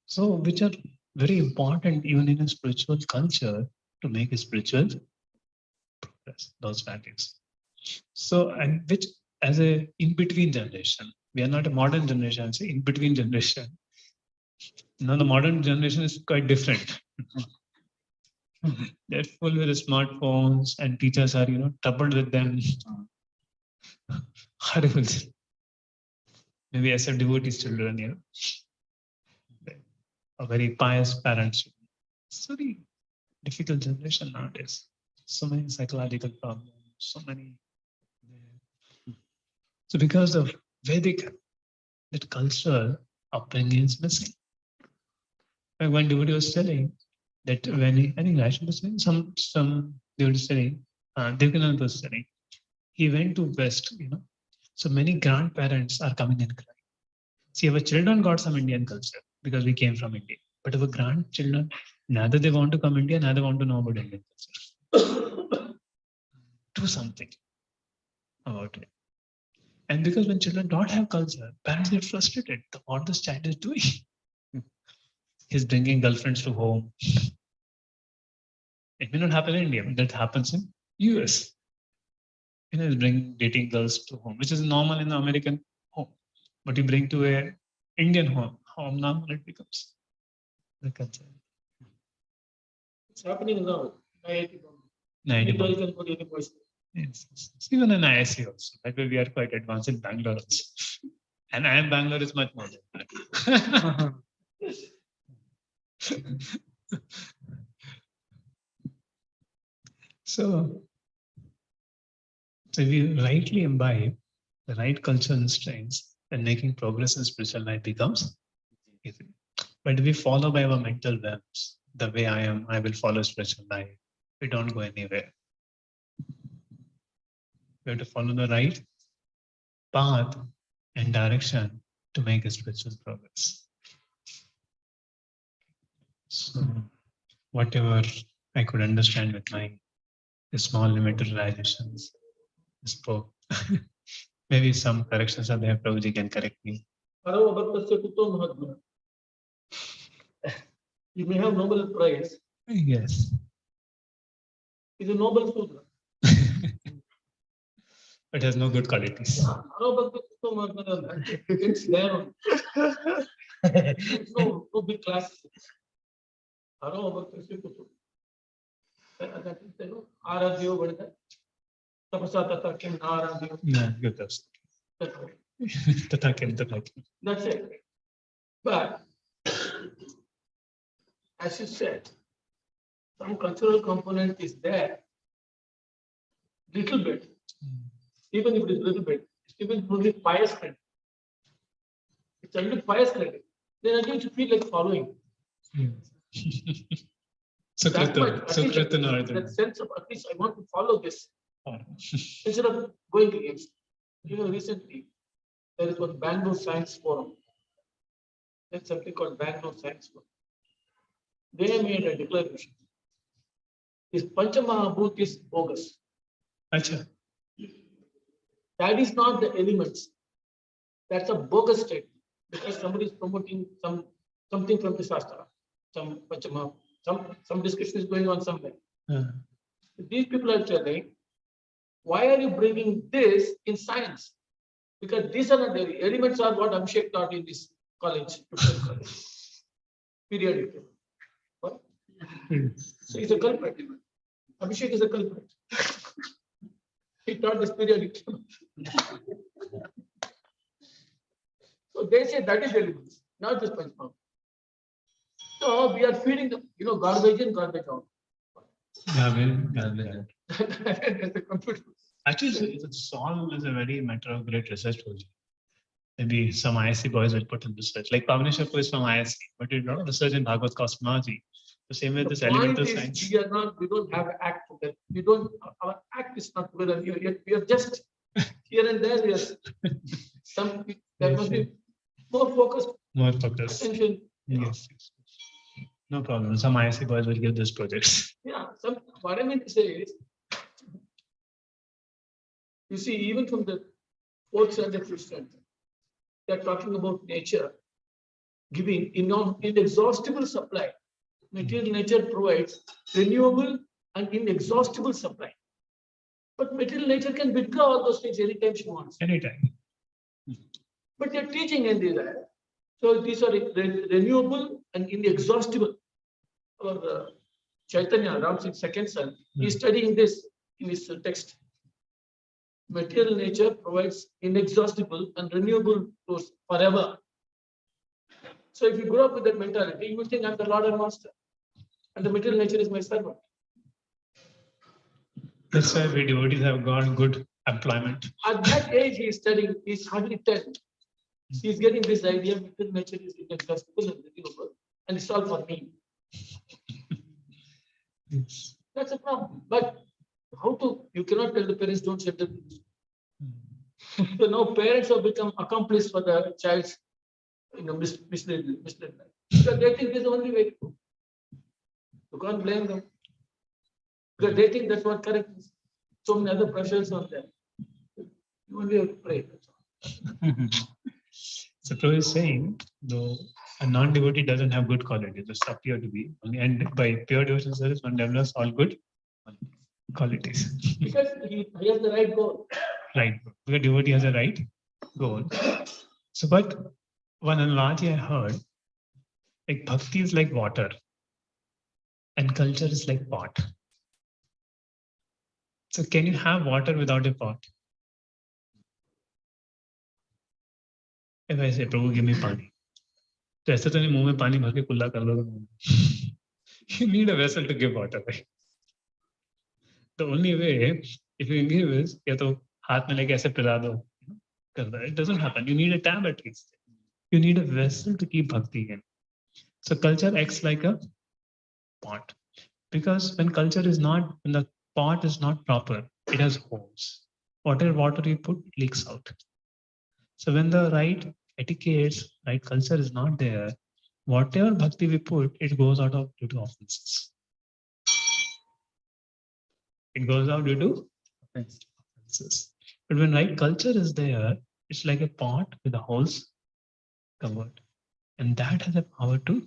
So which are very important even in a spiritual culture to make a spiritual progress, those values. So, and which as a in-between generation, we are not a modern generation, it's an in-between generation. Now the modern generation is quite different. They're full with smartphones and teachers are, troubled with them. Horrible. Maybe as a devotee's children, a very pious parents. It's very difficult generation nowadays. So many psychological problems, so many. So because of Vedic, that cultural upbringing is missing. Like one devotee was telling that when I think Rashid was saying, some devotee was telling, Devkinand was telling, he went to West, So many grandparents are coming and crying. See, our children got some Indian culture because we came from India. But our grandchildren, neither they want to come India, neither want to know about Indian culture. Do something about it. And because when children don't have culture, parents get frustrated. What this child is doing? He's bringing girlfriends to home. It may not happen in India, but that happens in US. He's bringing dating girls to home, which is normal in the American home. But you bring to a Indian home now it becomes the culture. It's happening now. Yes. Even in ISC also. That way we are quite advanced in Bangalore also. And I am Bangalore is much more than that. So if we rightly imbibe the right cultural instincts, then making progress in spiritual life becomes easy. But if we follow by our mental whims, the way I am, I will follow spiritual life. We don't go anywhere. We have to follow the right path and direction to make a spiritual progress. So, whatever I could understand with my small limited realizations, spoke. Maybe some corrections are there, Prabhuji can correct me. You may have Nobel Prize. Yes. It's a Nobel Sutra. It has no good qualities. It's there. It's no big classes. Aradhyo Vadita. Tapasa Tata Kim Aradhyo. No, good. That's it. But as you said, some cultural component is there. Little bit. Even if it is little bit, it's even only pious credit. It's a little pious credit. Then again you feel like following. That sense of at least I want to follow this. Instead of going against. Recently there is one Bangalore Science Forum. There's something called Bangalore Science Forum. They made a declaration. This Panchamahabhut is bogus. Achha. That is not the elements. That's a bogus statement because somebody is promoting something from the Shastra. Some discussion is going on somewhere. These people are telling, why are you bringing this in science? Because these are not the elements are what Abhishek taught in this college. Periodic. What? So he's a culprit. Abhishek is a culprit. He taught this periodic. So they say that is elements, not this Panchamahabhut. So we are feeding the garbage in, garbage out. Garbage out. That's the computer. Actually, Sol is a very matter of great research project. Maybe some ISC boys will put in research. Like Pavnishapur is from ISC, but you know research in Bhagavad cosmology. The same way this The point elemental is, science. we don't have act for that. We don't, our act is not good, and we are just here and there. Yes, there must be more focused More focus. attention. Yes. No problem. Some ISC boys will give this projects. Yeah, what I mean to say is, you see, even from the fourth standard Christian, they are talking about nature giving inexhaustible supply. Material nature provides renewable and inexhaustible supply. But material nature can withdraw all those things anytime she wants. Anytime. But they're teaching in these. So these are renewable and inexhaustible. Or Chaitanya, Ram Singh's second son, he's studying this in his text. Material nature provides inexhaustible and renewable source forever. So if you grow up with that mentality, you will think I'm the Lord and Master, and the material nature is my servant. That's why we devotees have got good employment. At that age, he is studying, he's hardly 10. He's getting this idea material nature is inexhaustible and renewable, and it's all for me. Yes. That's a problem. But how to, you cannot tell the parents don't send them. So now parents have become accomplices for the child's misled life. Because they think this is the only way to go. You can't blame them. Because they think that's what correct is. So many other pressures on them. You only have to pray. So Prabhu is saying, though a non-devotee doesn't have good qualities, just appear to be. And by pure devotion service, one develops all good qualities. Because he has the right goal. Right. Because devotee has a right goal. So, but one analogy I heard, like bhakti is like water and culture is like pot. So can you have water without a pot? If I say, Prabhu, give me pani. तो ऐसे तो नहीं मुंह में पानी भर के कुल्ला कर लो. You need a vessel to give water, right? The only way, if you give is, या तो हाथ में लेके ऐसे पिला दो. It doesn't happen. You need a tab at least. You need a vessel to keep bhakti in. So culture acts like a pot. Because when culture is not, when the pot is not proper, it has holes. Whatever water you put, it leaks out. So when the right etiquettes, right culture is not there, whatever bhakti we put, it goes out of due to offenses. It goes out due to offenses. But when right culture is there, it's like a pot with the holes covered. And that has a power to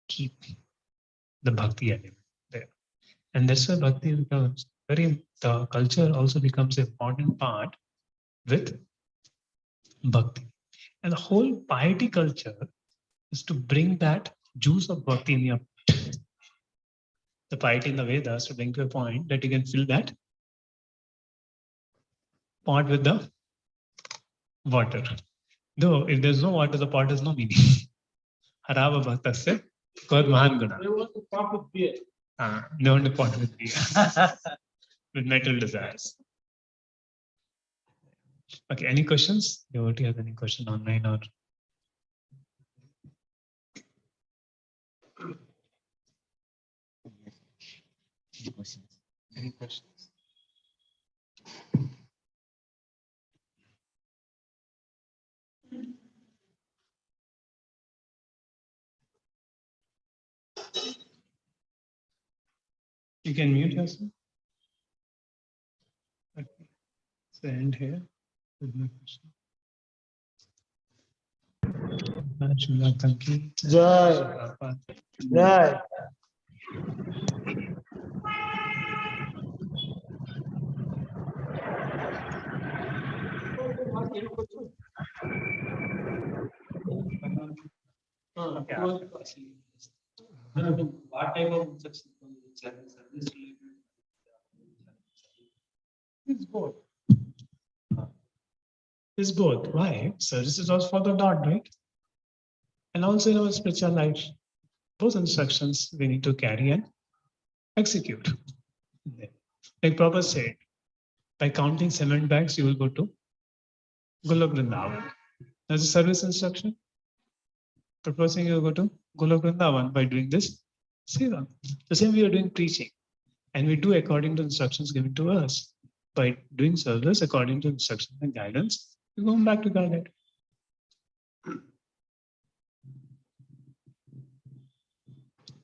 keep the bhakti element there. And that's why bhakti becomes the culture also becomes an important part with bhakti. And the whole piety culture is to bring that juice of bhakti in your pot. The piety in the Vedas to bring to a point that you can fill that pot with the water. Though if there's no water, the pot has no meaning. Harava bhaktasya kod mahan guna. They want to talk with beer. They want to pot with beer. With metal desires. Okay, any questions? Do you have any question online or? Any questions? You can mute yourself. Okay. So end here with my question. Jai. Jai. What type of instruction service related? It's both. It's both. Why? Service is also for the Lord, right? And also in our spiritual life, both instructions we need to carry and execute. Like Prabhupada said, By counting cement bags, you will go to Golok Vrindavan. That's a service instruction. Proposing you go to Golok Vrindavan by doing this seva. The same we are doing preaching. And we do according to instructions given to us. By doing service according to instructions and guidance, we go back to Godhead.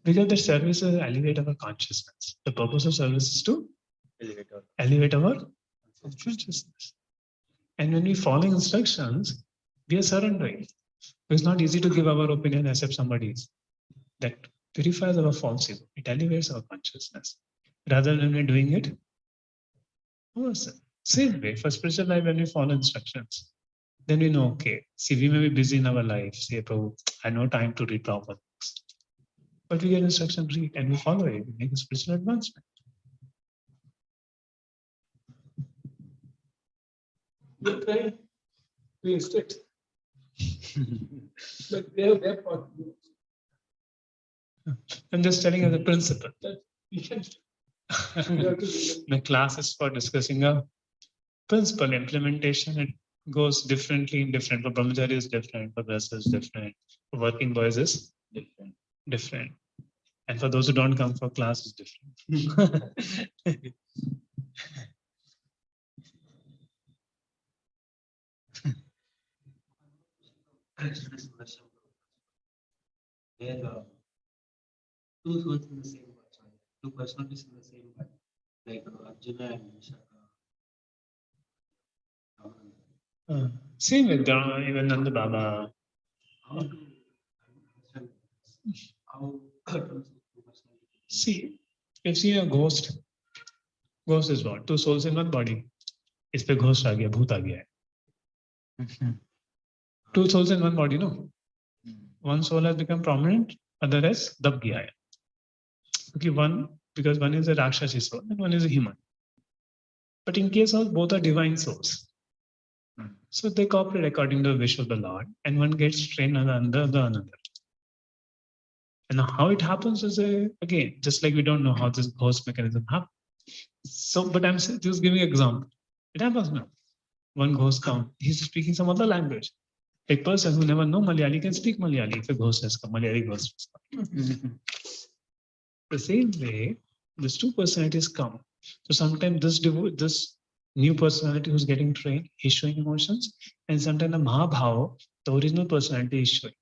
Because the service is elevate our consciousness. The purpose of service is to elevate our consciousness. And when we follow instructions, we are surrendering. It's not easy to give our opinion except somebody's. That purifies our false ego. It elevates our consciousness. Rather than we're doing it, same way for spiritual life, when we follow instructions, then we know, okay, see, we may be busy in our life. Say, Prabhu, I have no time to read proper books. But we get instruction, read, and we follow it. We make a spiritual advancement. They're trying to be instruct. But they have their part. I'm just telling you the principle. That we can The class is for discussing a principle. Implementation, it goes differently in different. For brahmachari is different, for Vyasa is different, for working boys is different. And for those who don't come for class is different. Where two souls in the same body, two personalities in the same body, like Arjuna and Shaka. Same with even Nanda Baba. How to understand this? How two personalities? See, you've seen a ghost. Ghost is what? Two souls in one body. इस पे ghost आ गया, भूत आ गया है. Two souls in one body, no? One soul has become prominent, other has dab gaya hai. Okay, because one is a Rakshasi soul and one is a human. But in case of both are divine souls, so they cooperate according to the wish of the Lord, and one gets trained under the another. And how it happens is again, just like we don't know how this ghost mechanism happens. So, but I'm just giving an example. It happens now. One ghost comes, he's speaking some other language. A person who never know Malayali can speak Malayali if a ghost has come, Malayali ghost has come. The same way, these two personalities come. So sometimes this new personality who's getting trained, he's showing emotions, and sometimes the Mahabhava, the original personality, is showing.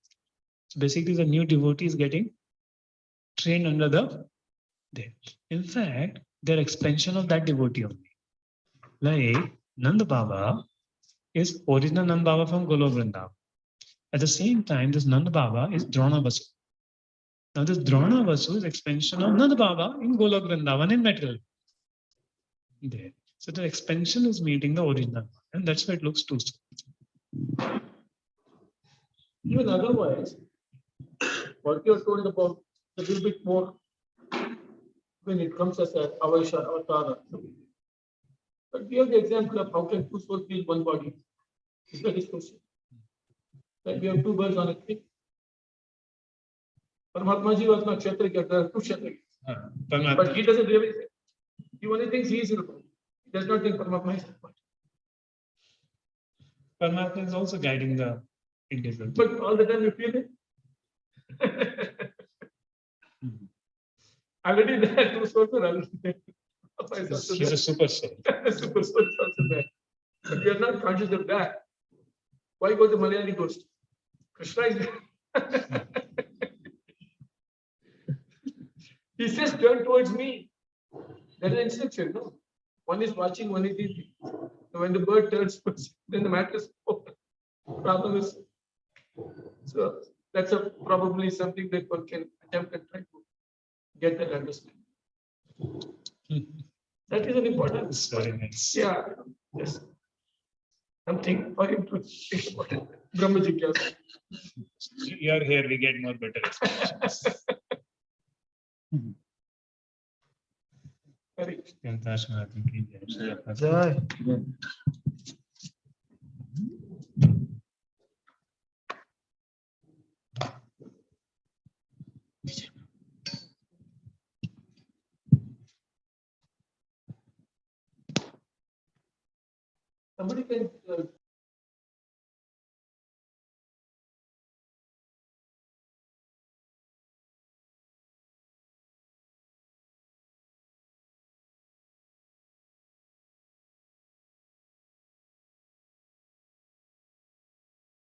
So basically, the new devotee is getting trained under the there. In fact, they're expansion of that devotee only. Like Nanda Baba is original Nanda Baba from Golok Vrindavan. At the same time, this Nanda Baba is Drona Vasu. Now, this Drona Vasu is expansion of Nanda Baba in Golok Vrindavan in material. There. So the expansion is meeting the original, and that's why it looks too small. Even otherwise, what you're told about a little bit more when it comes as a avatara. But we have the example of how can two souls be in one body. Is that his question? Like we have two birds on a tree. Paramatmaji was not Kshatriya, there are two Kshatriyas. But he doesn't really say. He only thinks he is in the body. He does not think Paramatma is in the body. Paramatma is also guiding the individual. But all the time you feel it. Already there, two souls are already there. He's a super soul. Super soul is also there. But we are not conscious of that. Why go to Malayali ghost? Krishna is there. He says, turn towards me. That is instruction, no? One is watching, one is eating. So when the bird turns, then the matter is over. Problem is. So that's probably something that one can attempt and try to get that understanding. That is an important. It's very nice. Yeah. Yes. Something for him to think about it. Brahma Jigyasa. You are here, we get more better explanations. Very. Jai. Somebody can